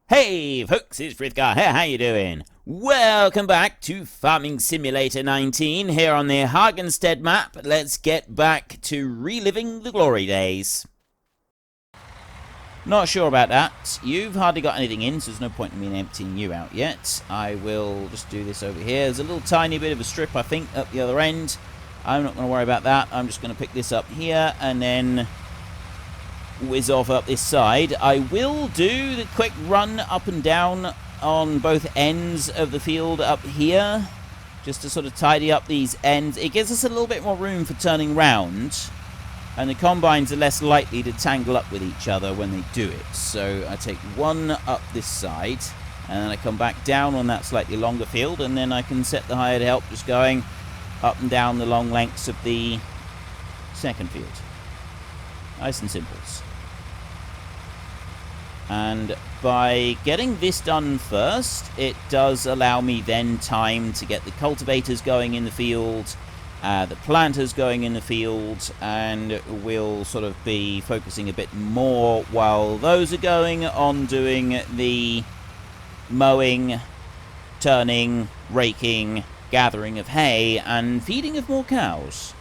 Hey folks, it's Frithgar here, how you doing? Welcome back to Farming Simulator 19 here on the Hagenstedt map. Let's get back to reliving the glory days. Not sure about that. You've hardly got anything in, so there's no point in me emptying you out yet. I will just do this over here. There's a little tiny bit of a strip, I think, up the other end. I'm not going to worry about that. I'm just going to pick this up here and then whiz off up this side. I will do the quick run up and down on both ends of the field up here, just to sort of tidy up these ends. It gives us a little bit more room for turning round, and the combines are less likely to tangle up with each other when they do it. So I take one up this side, and then I come back down on that slightly longer field, and then I can set the hired help just going up and down the long lengths of the second field. Nice and simple. And by getting this done first, it does allow me then time to get the cultivators going in the field, the planters going in the field, and we'll sort of be focusing a bit more while those are going on doing the mowing, turning, raking, gathering of hay, and feeding of more cows.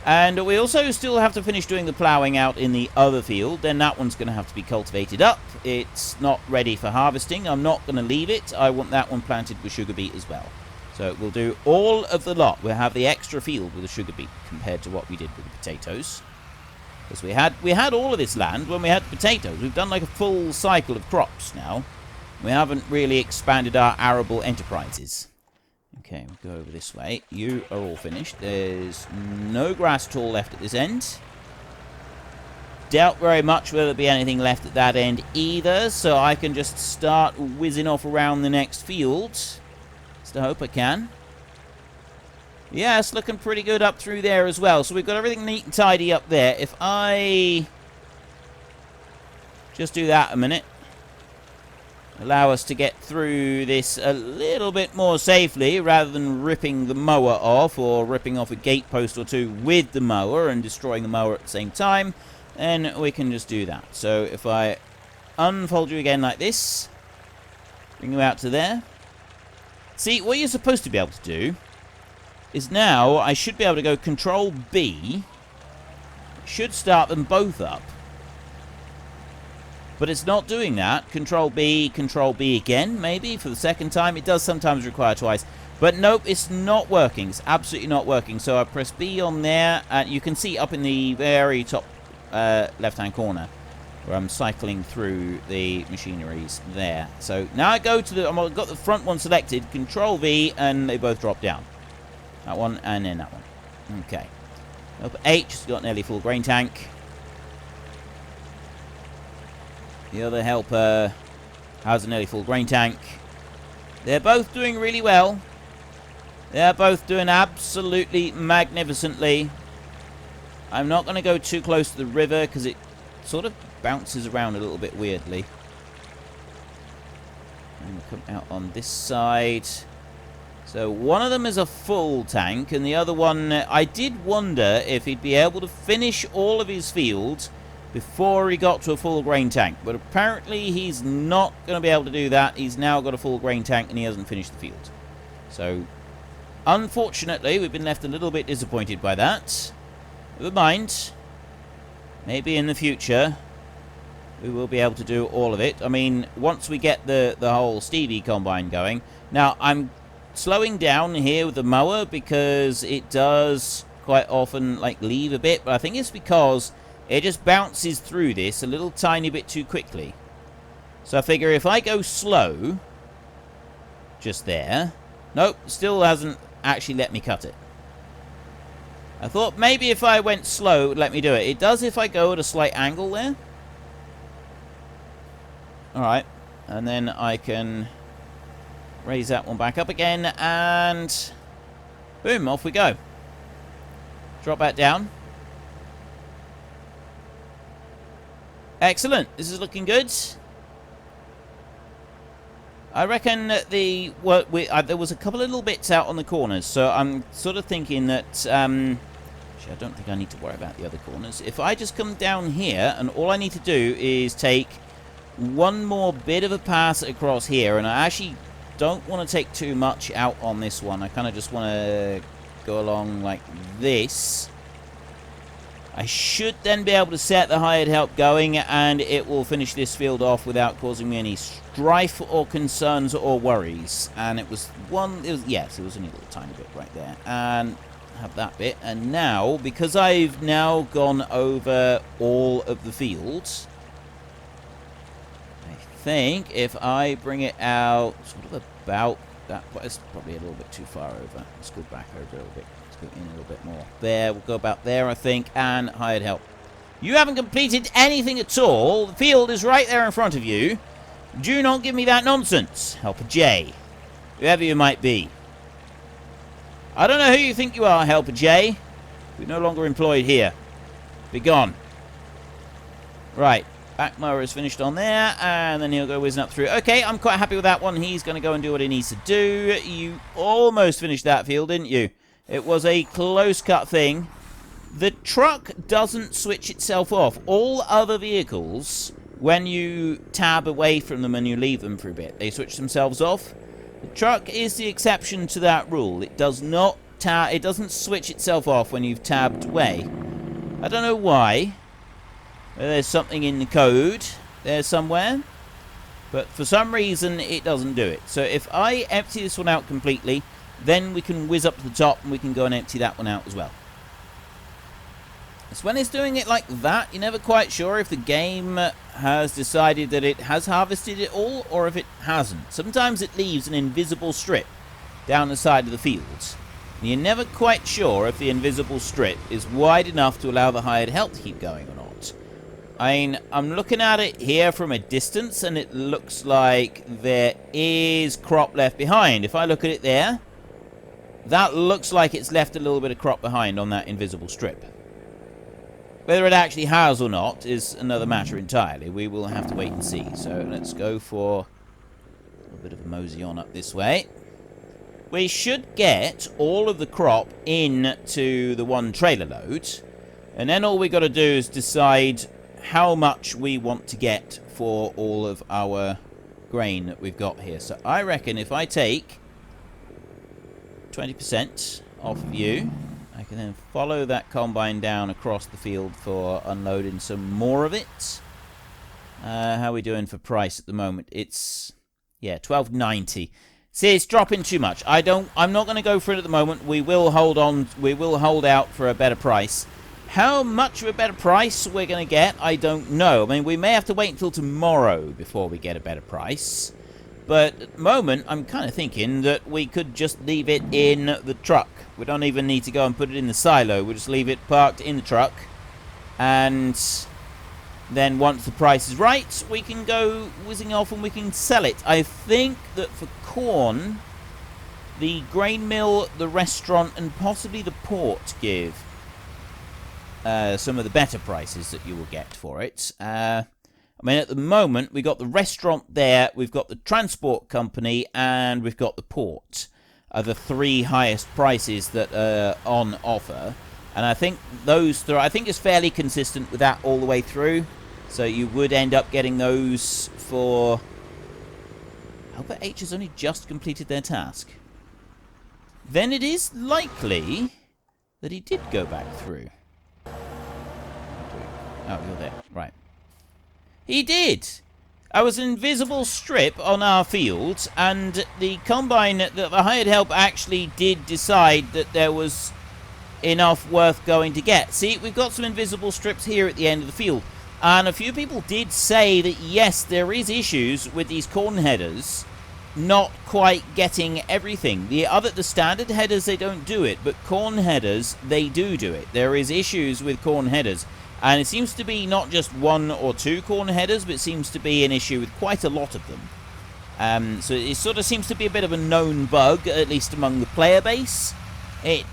And we also still have to finish doing the ploughing out in the other field. Then that one's going to have to be cultivated up. It's not ready for harvesting. I'm not going to leave it. I want that one planted with sugar beet as well. So we'll do all of the lot. We'll have the extra field with the sugar beet compared to what we did with the potatoes. Because we had all of this land when we had potatoes. We've done like a full cycle of crops now. We haven't really expanded our arable enterprises. Okay, we'll go over this way. You are all finished. There's no grass at all left at this end. Doubt very much whether there'll be anything left at that end either, so I can just start whizzing off around the next field. Just hope I can. Yeah, it's looking pretty good up through there as well. So we've got everything neat and tidy up there. If I just do that a minute, allow us to get through this a little bit more safely rather than ripping the mower off or ripping off a gate post or two with the mower and destroying the mower at the same time, then we can just do that. So if I unfold you again like this, bring you out to there. See, what you're supposed to be able to do is now I should be able to go Control B, should start them both up. But it's not doing that. Control B again, maybe, for the second time. It does sometimes require twice. But nope, it's not working. It's absolutely not working. So I press B on there, and you can see up in the very top left-hand corner where I'm cycling through the machineries there. So now I go to the... I've got the front one selected, Control V, and they both drop down. That one, and then that one. Okay. Up H, it's got nearly full grain tank. The other helper has a nearly full grain tank. They're both doing really well. They're both doing absolutely magnificently. I'm not going to go too close to the river because it sort of bounces around a little bit weirdly. And we'll come out on this side. So one of them is a full tank, and the other one, I did wonder if he'd be able to finish all of his fields before he got to a full grain tank. But apparently he's not going to be able to do that. He's now got a full grain tank and he hasn't finished the field. So, unfortunately, we've been left a little bit disappointed by that. Never mind. Maybe in the future we will be able to do all of it. I mean, once we get the whole Stevie combine going. Now, I'm slowing down here with the mower because it does quite often like leave a bit. But I think it's because it just bounces through this a little tiny bit too quickly. So I figure if I go slow, just there. Nope, still hasn't actually let me cut it. I thought maybe if I went slow, it would let me do it. It does if I go at a slight angle there. Alright, and then I can raise that one back up again, and boom, off we go. Drop that down. Excellent. This is looking good. I reckon that there was a couple of little bits out on the corners, so I'm sort of thinking that... actually, I don't think I need to worry about the other corners. If I just come down here, and all I need to do is take one more bit of a pass across here, and I actually don't want to take too much out on this one. I kind of just want to go along like this. I should then be able to set the hired help going, and it will finish this field off without causing me any strife or concerns or worries. And it was one, yes, it was only a little tiny bit right there. And have that bit. And now, because I've now gone over all of the fields, I think if I bring it out sort of about that, it's probably a little bit too far over. Let's go back over a little bit. Go in a little bit more. There, we'll go about there, I think, and hired help. You haven't completed anything at all. The field is right there in front of you. Do not give me that nonsense, Helper J. Whoever you might be. I don't know who you think you are, Helper J. You're no longer employed here. Be gone. Right, back mower is finished on there, and then he'll go whizzing up through. Okay, I'm quite happy with that one. He's going to go and do what he needs to do. You almost finished that field, didn't you? It was a close-cut thing. The truck doesn't switch itself off. All other vehicles, when you tab away from them and you leave them for a bit, they switch themselves off. The truck is the exception to that rule. It does not it doesn't switch itself off when you've tabbed away. I don't know why. There's something in the code there somewhere. But for some reason, it doesn't do it. So if I empty this one out completely, then we can whiz up to the top and we can go and empty that one out as well. So when it's doing it like that, you're never quite sure if the game has decided that it has harvested it all or if it hasn't. Sometimes it leaves an invisible strip down the side of the fields. And you're never quite sure if the invisible strip is wide enough to allow the hired help to keep going or not. I mean, I'm looking at it here from a distance and it looks like there is crop left behind. If I look at it there, that looks like it's left a little bit of crop behind on that invisible strip. Whether it actually has or not is another matter entirely. We will have to wait and see. So let's go for a little bit of a mosey on up this way. We should get all of the crop into the one trailer load. And then all we got to do is decide how much we want to get for all of our grain that we've got here. So I reckon if I take 20% off of you, I can then follow that combine down across the field for unloading some more of it. How are we doing for price at the moment? It's, yeah, $12.90. See, it's dropping too much. I'm not going to go for it at the moment. We will hold on. We will hold out for a better price. How much of a better price we're going to get, I don't know. I mean, we may have to wait until tomorrow before we get a better price. But at the moment, I'm kind of thinking that we could just leave it in the truck. We don't even need to go and put it in the silo. We'll just leave it parked in the truck. And then once the price is right, we can go whizzing off and we can sell it. I think that for corn, the grain mill, the restaurant, and possibly the port give some of the better prices that you will get for it. I mean, at the moment, we've got the restaurant there, we've got the transport company, and we've got the port are the three highest prices that are on offer. And I think those three, I think it's fairly consistent with that all the way through. So you would end up getting those for... Helper H has only just completed their task. Then it is likely that he did go back through. Oh, you're there. Right. He did! I was an invisible strip on our field, and the combine, the hired help actually did decide that there was enough worth going to get. See, we've got some invisible strips here at the end of the field, and a few people did say that yes, there is issues with these corn headers not quite getting everything. The standard headers, they don't do it, but corn headers, they do it. There is issues with corn headers. And it seems to be not just one or two corn headers, but it seems to be an issue with quite a lot of them. So it sort of seems to be a bit of a known bug, at least among the player base. It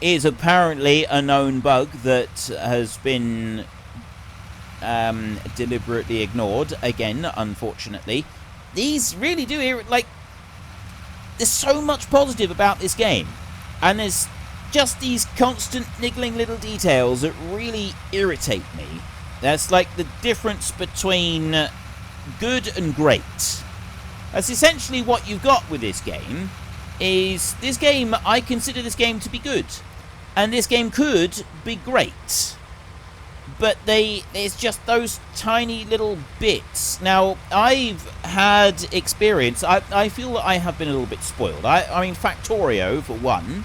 is apparently a known bug that has been deliberately ignored, again, unfortunately. These really do, like, there's so much positive about this game. And there's just these constant niggling little details that really irritate me. That's like the difference between good and great. That's essentially what you've got with this game. I consider this game to be good. And this game could be great. But there's just those tiny little bits. Now, I've had experience. I feel that I have been a little bit spoiled. I mean, Factorio, for one.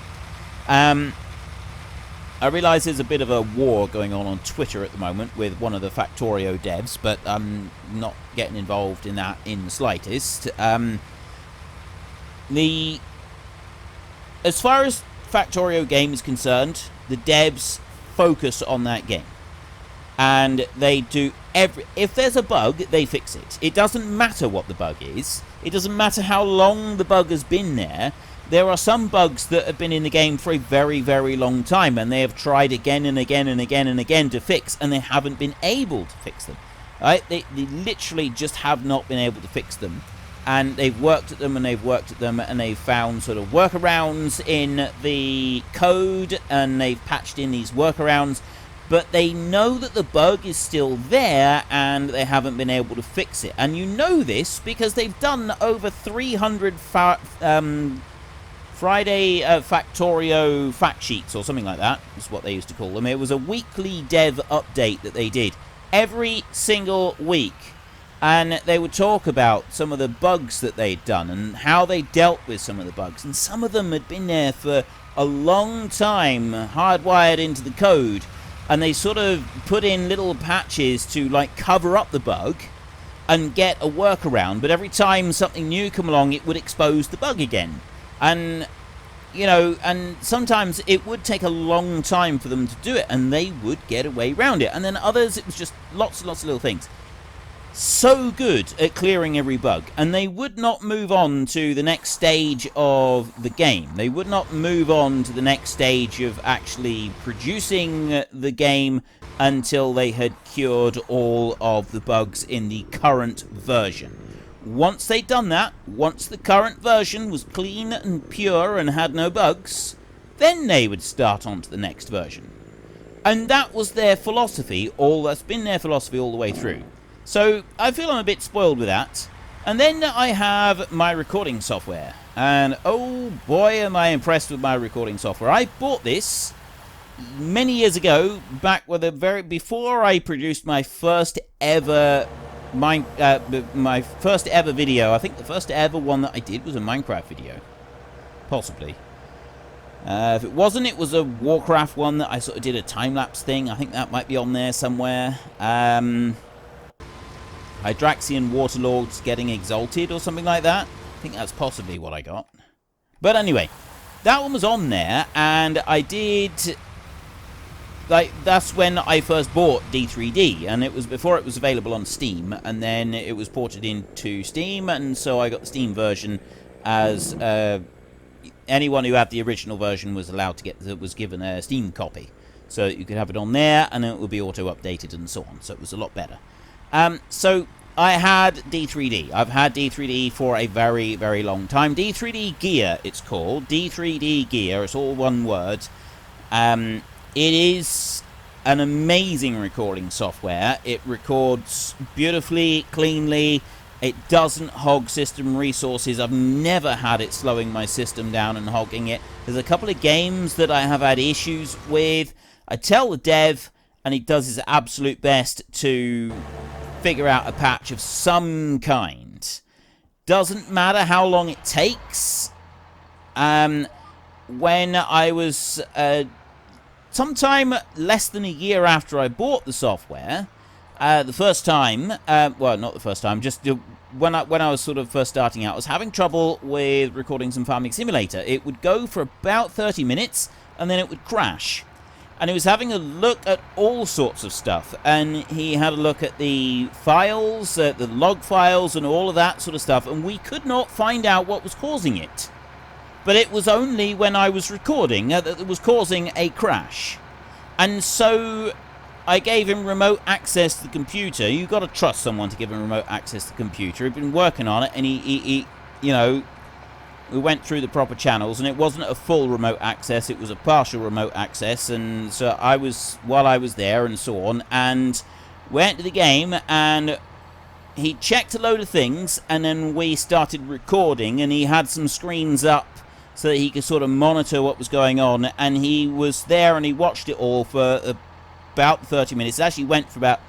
I realise there's a bit of a war going on Twitter at the moment with one of the Factorio devs, but I'm not getting involved in that in the slightest. As far as Factorio game is concerned, the devs focus on that game. And they do if there's a bug, they fix it. It doesn't matter what the bug is. It doesn't matter how long the bug has been there. There are some bugs that have been in the game for a very, very long time, and they have tried again and again and again and again to fix, and they haven't been able to fix them. Right? They literally just have not been able to fix them. And they've worked at them, and they've worked at them, and they've found sort of workarounds in the code, and they've patched in these workarounds, but they know that the bug is still there, and they haven't been able to fix it. And you know this because they've done over 300 Friday Factorio fact sheets, or something like that, is what they used to call them. It was a weekly dev update that they did every single week. And they would talk about some of the bugs that they'd done and how they dealt with some of the bugs. And some of them had been there for a long time, hardwired into the code. And they sort of put in little patches to, like, cover up the bug and get a workaround. But every time something new come along, it would expose the bug again. And, you know, and sometimes it would take a long time for them to do it. And they would get away around it. And then others, it was just lots and lots of little things. So good at clearing every bug, and they would not move on to the next stage of the game. They would not move on to the next stage of actually producing the game until they had cured all of the bugs in the current version. Once they'd done that, once the current version was clean and pure and had no bugs, then they would start on to the next version. And that was their philosophy, that's been their philosophy all the way through. So, I feel I'm a bit spoiled with that. And then I have my recording software. And, oh boy, am I impressed with my recording software. I bought this many years ago, before I produced my first ever my first ever video. I think the first ever one that I did was a Minecraft video. Possibly. If it wasn't, it was a Warcraft one that I sort of did a time-lapse thing. I think that might be on there somewhere. Hydraxian Waterlords Getting Exalted or something like that. I think that's possibly what I got. But anyway, that one was on there, and I did... that's when I first bought D3D, and it was before it was available on Steam, and then it was ported into Steam, and so I got the Steam version as... anyone who had the original version was given a Steam copy. So you could have it on there, and it would be auto-updated and so on, so it was a lot better. So I had D3D. I've had D3D for a very, very long time. D3D Gear, it's called. D3D Gear. It's all one word. It is an amazing recording software. It records beautifully, cleanly. It doesn't hog system resources. I've never had it slowing my system down and hogging it. There's a couple of games that I have had issues with. I tell the dev, and he does his absolute best to figure out a patch of some kind. Doesn't matter how long it takes. When I was sometime less than a year after I bought the software, the first time, well, not the first time, just when I was sort of first starting out, I was having trouble with recording some Farming Simulator. It would go for about 30 minutes, and then it would crash. And he was having a look at all sorts of stuff, and he had a look at the files, the log files, and all of that sort of stuff, and we could not find out what was causing it. But it was only when I was recording that it was causing a crash. And so I gave him remote access to the computer. You've got to trust someone to give him remote access to the computer. He'd been working on it, and he you know, we went through the proper channels, and it wasn't a full remote access, it was a partial remote access, and so while I was there and so on, and went to the game, and he checked a load of things, and then we started recording, and he had some screens up so that he could sort of monitor what was going on, and he was there and he watched it all for about 30 minutes. It actually went for about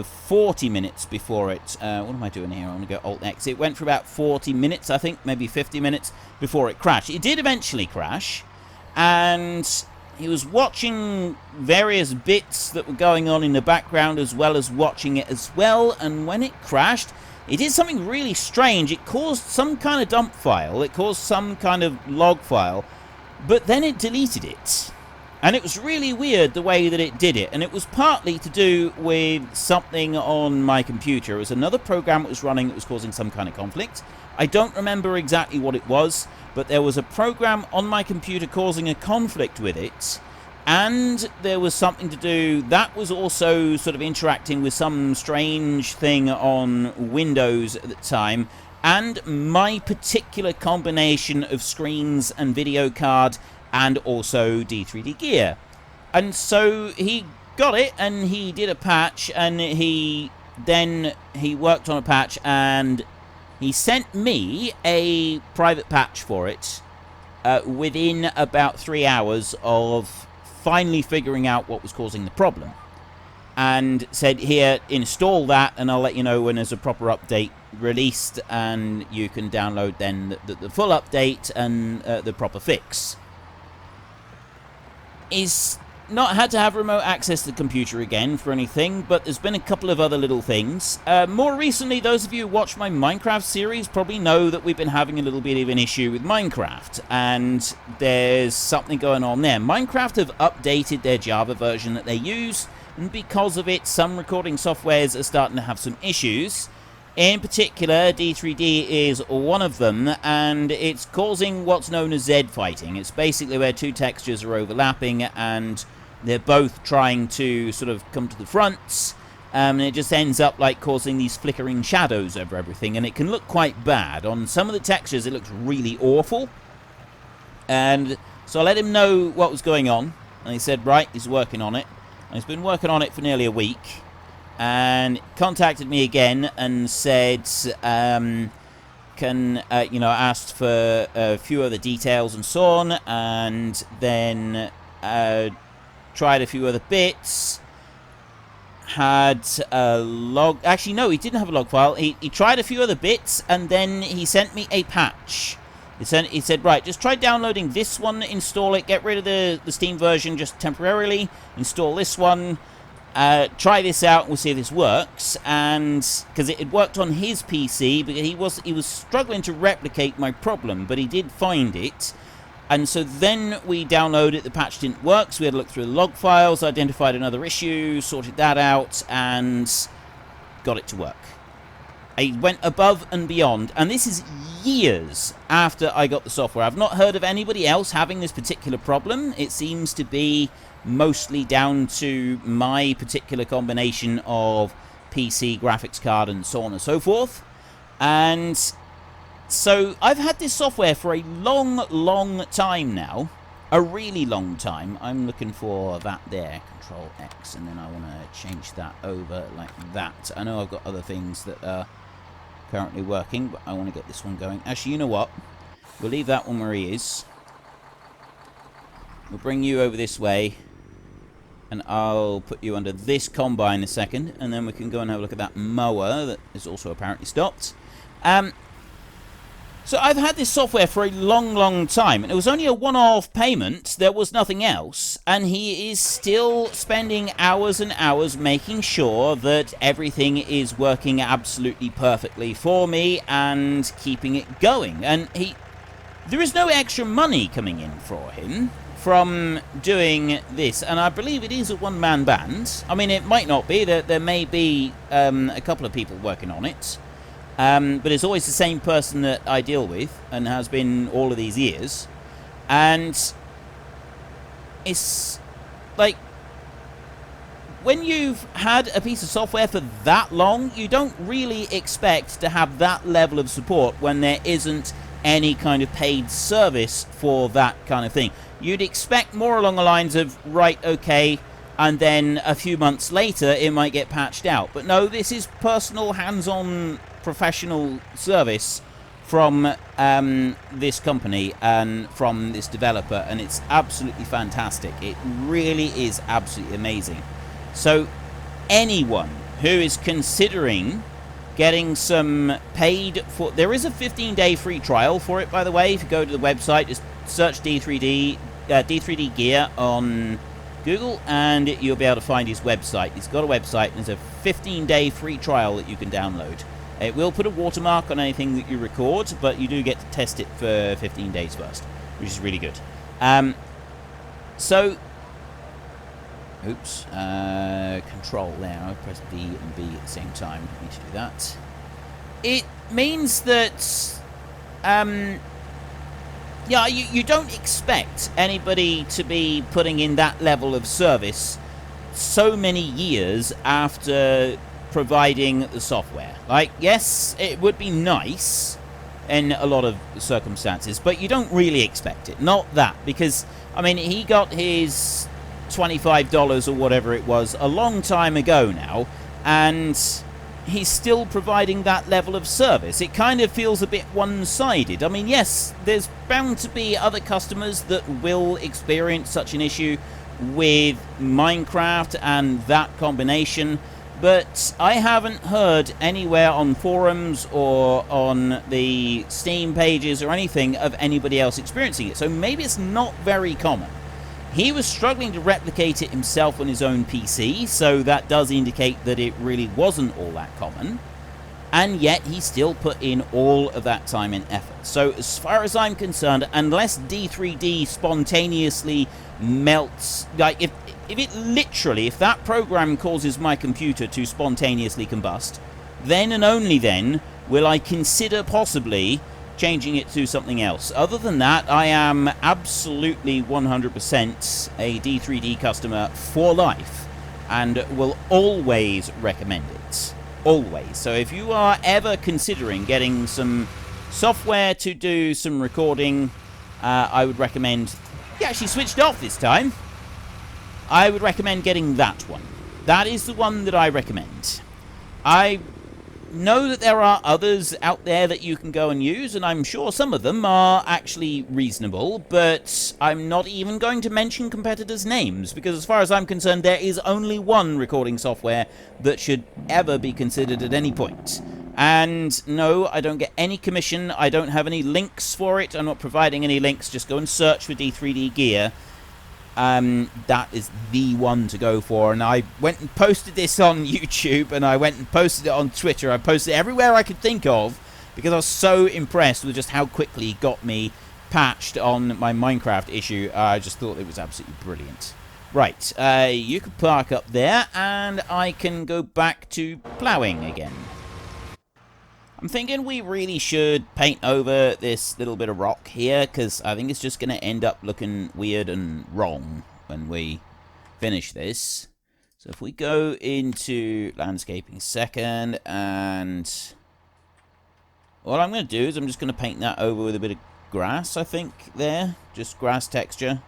40 minutes before it, what am I doing here? I'm going to go Alt-X. It went for about 40 minutes, I think, maybe 50 minutes before it crashed. It did eventually crash, and he was watching various bits that were going on in the background as well as watching it as well, and when it crashed, it did something really strange. It caused some kind of dump file, it caused some kind of log file, but then it deleted it. And it was really weird the way that it did it, and it was partly to do with something on my computer. It was another program that was running that was causing some kind of conflict. I don't remember exactly what it was, but there was a program on my computer causing a conflict with it, and there was something to do that was also sort of interacting with some strange thing on Windows at the time, and my particular combination of screens and video card and also D3D gear. And so he got it, and he did a patch, and he worked on a patch, and he sent me a private patch for it within about 3 hours of finally figuring out what was causing the problem, and said, here, install that, and I'll let you know when there's a proper update released, and you can download then the full update and the proper fix. He's not had to have remote access to the computer again for anything, but there's been a couple of other little things. More recently, those of you who watch my Minecraft series probably know that we've been having a little bit of an issue with Minecraft, and there's something going on there. Minecraft have updated their Java version that they use, and because of it, some recording softwares are starting to have some issues. In particular, D3D is one of them, and it's causing what's known as Z fighting. It's basically where two textures are overlapping, and they're both trying to sort of come to the front, and it just ends up like causing these flickering shadows over everything, and it can look quite bad. On some of the textures, it looks really awful, and so I let him know what was going on, and he said, right, he's working on it, and he's been working on it for nearly a week. And contacted me again and said, asked for a few other details and so on, and then tried a few other bits. Had a log. Actually, no, he didn't have a log file. He tried a few other bits, and then he sent me a patch. He said, right, just try downloading this one, install it, get rid of the Steam version just temporarily, install this one. Try this out, we'll see if this works. And because it worked on his PC, but he was struggling to replicate my problem, but he did find it. And so then we downloaded it, the patch didn't work, so we had to look through the log files, identified another issue, sorted that out, and got it to work. I went above and beyond, and this is years after I got the software. I've not heard of anybody else having this particular problem. It seems to be mostly down to my particular combination of PC, graphics card, and so on and so forth. And so I've had this software for a long time now. A really long time. I'm looking for that there, Control X, and then I want to change that over like that. I know I've got other things that are currently working, but I want to get this one going. Actually, you know what? We'll leave that one where he is. We'll bring you over this way, and I'll put you under this combine a second, and then we can go and have a look at that mower that is also apparently stopped. So I've had this software for a long time, and it was only a one-off payment. There was nothing else, and he is still spending hours and hours making sure that everything is working absolutely perfectly for me and keeping it going. And there is no extra money coming in for him from doing this, and I believe it is a one-man band. I mean, it might not be. There may be a couple of people working on it. But it's always the same person that I deal with, and has been all of these years. And it's like, when you've had a piece of software for that long, you don't really expect to have that level of support when there isn't any kind of paid service for that kind of thing. You'd expect more along the lines of, right, okay, and then a few months later it might get patched out. But no, this is personal, hands-on, professional service from this company and from this developer, and it's absolutely fantastic. It really is absolutely amazing. So anyone who is considering getting some paid for... There is a 15-day free trial for it, by the way. If you go to the website, just search D3D Gear on Google, and you'll be able to find his website. He's got a website, and there's a 15-day free trial that you can download. It will put a watermark on anything that you record, but you do get to test it for 15 days first, which is really good. Oops. Control there. I press B and B at the same time. I need to do that. It means that, yeah, you don't expect anybody to be putting in that level of service so many years after providing the software. Like, yes, it would be nice in a lot of circumstances, but you don't really expect it. Not that, because, I mean, he got his $25 or whatever it was a long time ago now, and he's still providing that level of service. It kind of feels a bit one-sided. I mean, yes, there's bound to be other customers that will experience such an issue with Minecraft and that combination, but I haven't heard anywhere on forums or on the Steam pages or anything of anybody else experiencing it, so maybe it's not very common. He was struggling to replicate it himself on his own PC, so that does indicate that it really wasn't all that common. And yet, he still put in all of that time and effort. So, as far as I'm concerned, unless D3D spontaneously melts... Like, if that program causes my computer to spontaneously combust, then and only then will I consider possibly changing it to something else. Other than that, I am absolutely 100% a D3D customer for life, and will always recommend it. Always. So if you are ever considering getting some software to do some recording, I would recommend... He actually switched off this time. I would recommend getting that one. That is the one that I recommend. I know that there are others out there that you can go and use, and I'm sure some of them are actually reasonable, but I'm not even going to mention competitors' names, because as far as I'm concerned, there is only one recording software that should ever be considered at any point. And no, I don't get any commission, I don't have any links for it, I'm not providing any links, just go and search for D3D Gear. That is the one to go for, and I went and posted this on YouTube, and I went and posted it on Twitter. I posted it everywhere I could think of, because I was so impressed with just how quickly it got me patched on my Minecraft issue. I just thought it was absolutely brilliant. Right, you can park up there, and I can go back to ploughing again. I'm thinking we really should paint over this little bit of rock here, because I think it's just going to end up looking weird and wrong when we finish this. So if we go into landscaping second, and what I'm going to do is I'm just going to paint that over with a bit of grass, I think, there. Just grass texture.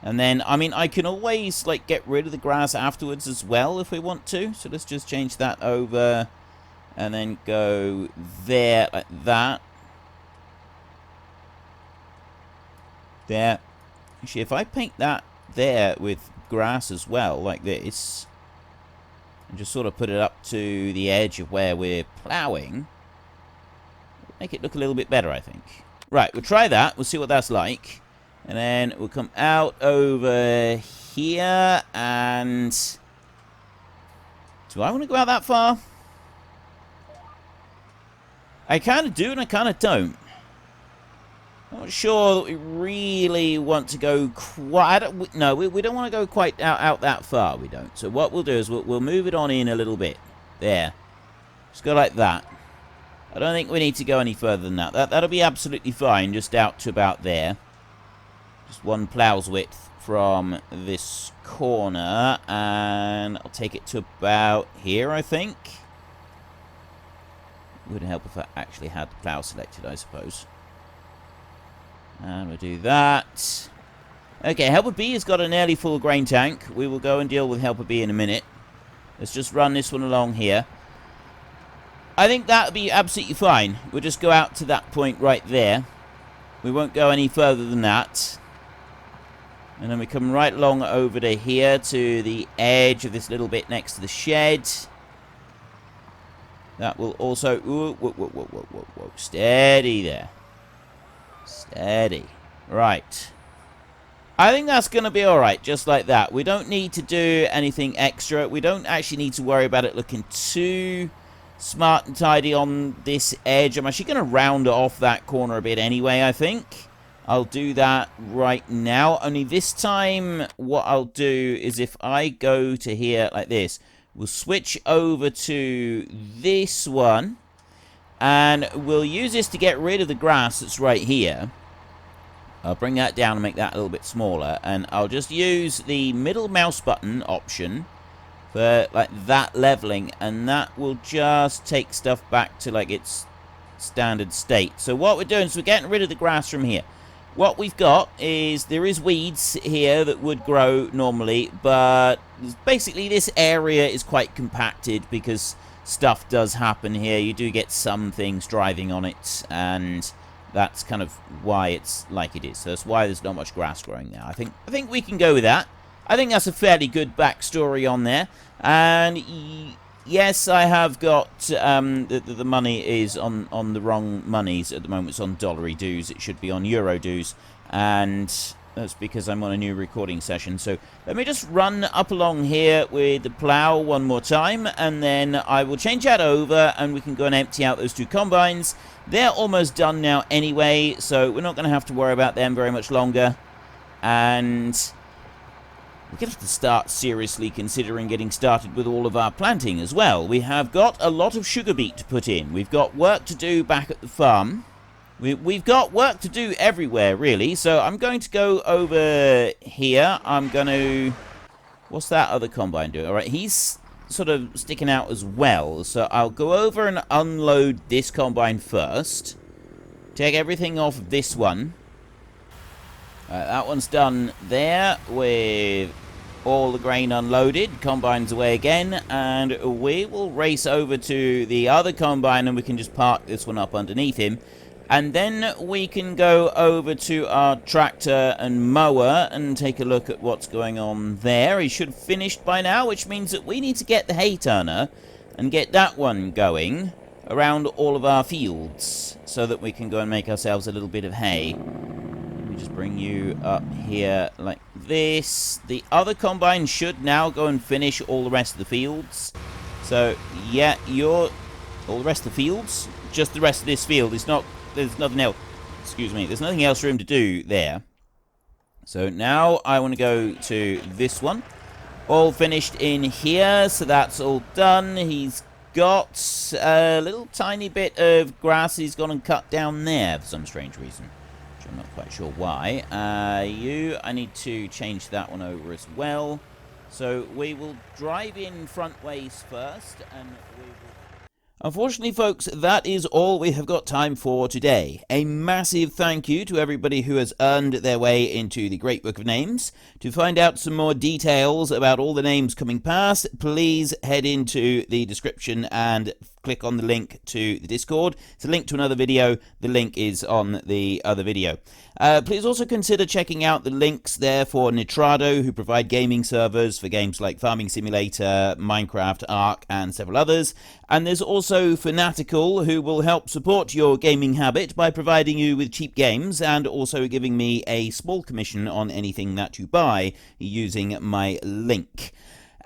And then, I mean, I can always, like, get rid of the grass afterwards as well if we want to. So let's just change that over... and then go there, like that. There. Actually, if I paint that there with grass as well, like this, and just sort of put it up to the edge of where we're ploughing, make it look a little bit better, I think. Right, we'll try that. We'll see what that's like. And then we'll come out over here, and... do I want to go out that far? I kind of do and I kind of don't. I'm not sure that we really want to go quite... No, we don't want to go quite out that far, we don't. So what we'll do is we'll move it on in a little bit. There. Just go like that. I don't think we need to go any further than that. That'll be absolutely fine, just out to about there. Just one plough's width from this corner. And I'll take it to about here, I think. It would help if I actually had the plough selected, I suppose. And we'll do that. Okay, Helper B has got a nearly full grain tank. We will go and deal with Helper B in a minute. Let's just run this one along here. I think that would be absolutely fine. We'll just go out to that point right there. We won't go any further than that. And then we come right along over to here to the edge of this little bit next to the shed. That will also... Ooh, whoa, whoa, whoa, whoa, whoa, whoa. Steady there. Steady. Right. I think that's going to be alright, just like that. We don't need to do anything extra. We don't actually need to worry about it looking too smart and tidy on this edge. I'm actually going to round off that corner a bit anyway, I think. I'll do that right now. Only this time, what I'll do is if I go to here like this, we'll switch over to this one. And we'll use this to get rid of the grass that's right here. I'll bring that down and make that a little bit smaller. And I'll just use the middle mouse button option for like that leveling. And that will just take stuff back to like its standard state. So what we're doing is we're getting rid of the grass from here. What we've got is there is weeds here that would grow normally. But basically this area is quite compacted because stuff does happen here. You do get some things driving on it. And that's kind of why it's like it is. So that's why there's not much grass growing there. I think we can go with that. I think that's a fairly good backstory on there. And yes, I have got the money is on the wrong monies at the moment. It's on dollary dues. It should be on euro dues. And that's because I'm on a new recording session. So let me just run up along here with the plow one more time. And then I will change that over and we can go and empty out those two combines. They're almost done now anyway, so we're not going to have to worry about them very much longer. And we're going to have to start seriously considering getting started with all of our planting as well. We have got a lot of sugar beet to put in. We've got work to do back at the farm. We've got work to do everywhere, really. So I'm going to go over here. I'm going to... What's that other combine doing? All right, he's sort of sticking out as well. So I'll go over and unload this combine first. Take everything off of this one. That one's done there with all the grain unloaded. Combine's away again. And we will race over to the other combine and we can just park this one up underneath him. And then we can go over to our tractor and mower and take a look at what's going on there. He should have finished by now, which means that we need to get the hay turner and get that one going around all of our fields so that we can go and make ourselves a little bit of hay. Let me just bring you up here like this. The other combine should now go and finish all the rest of the fields. So, yeah, all the rest of the fields? Just the rest of this field. It's not... There's nothing else. Excuse me. There's nothing else for him to do there. So now I want to go to this one. All finished in here. So that's all done. He's got a little tiny bit of grass he's gone and cut down there for some strange reason. Which I'm not quite sure why. I need to change that one over as well. So we will drive in front ways first. And we will... Unfortunately, folks, that is all we have got time for today. A massive thank you to everybody who has earned their way into the Great Book of Names. To find out some more details about all the names coming past, please head into the description and click on the link to the Discord. It's a link to another video. The link is on the other video. Please also consider checking out the links there for Nitrado, who provide gaming servers for games like Farming Simulator, Minecraft, Ark, and several others. And there's also Fanatical, who will help support your gaming habit by providing you with cheap games and also giving me a small commission on anything that you buy using my link.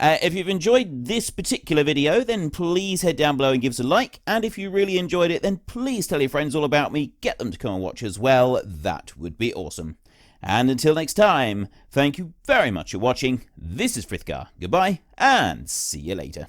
If you've enjoyed this particular video, then please head down below and give us a like. And if you really enjoyed it, then please tell your friends all about me. Get them to come and watch as well. That would be awesome. And until next time, thank you very much for watching. This is Frithgar. Goodbye, and see you later.